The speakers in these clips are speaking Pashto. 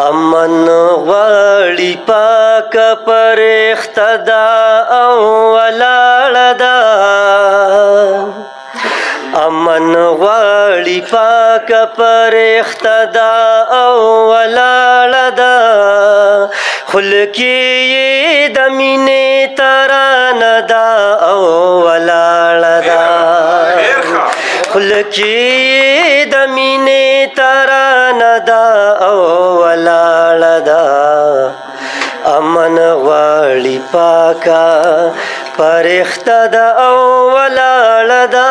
امن غواړي پاک پرخته ده او ولاړه ده امن غواړي پاک پرخته ده او ولاړه ده خلکې یې د مینې ترانه ده او ولاړه ده خلکې یې د مینې ترانه ده او ولاړه ده امن غواړي پاکه پرخته ده او ولاړه ده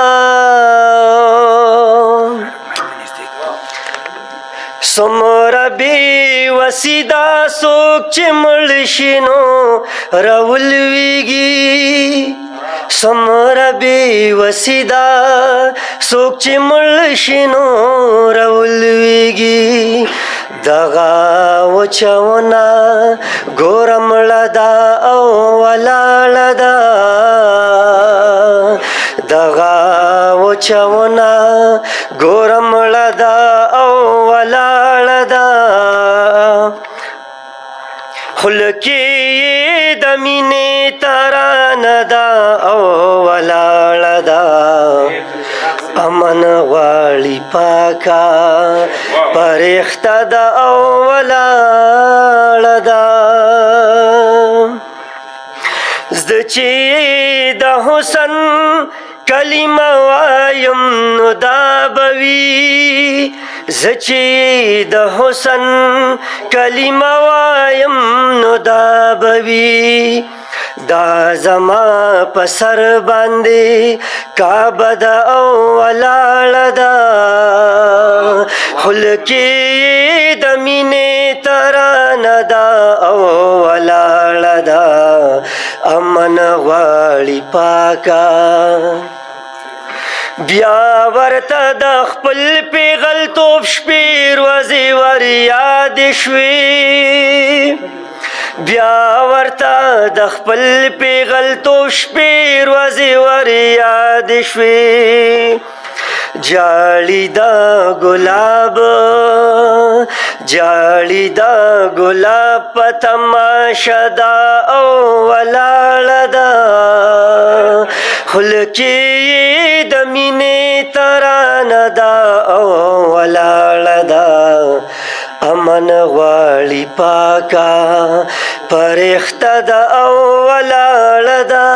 څومره بېوسي دا څوک چې مړ شي نو راولویږي څومره بېوسي دا څوک چې مړ شي نو راولویږي دغه وچه ونه ګوره مړه ده او ولاړه ده دغه وچه ونه ګوره مړه ده او ولاړه ده خلکې یې د مینې ترانه ده او ولاړه ده امن غواړي پاکه پرخته ده او ولاړه ده زه چې د حسن کلمه وایم نو دا به وي زه چې د حسن کلمه وایم نو دا به وي دا زما په سر باندې کعبه ده او ولاړه ده خلکې یې د مینې ترانه ده او ولاړه ده امن غواړي پاکه بیا ورته د خپل پیغلتوب شپې ورځې ور یادې شوې بیا ورته د خپل پیغلتوب شپې ورځې ور یادې شوې جاړي دا ګلاب جاړي دا ګلاب په تماشه ده او ولاړه ده خلکې یې د مینې ترانه ده او ولاړه ده امن غواړي پاکه پرخته ده او ولاړه ده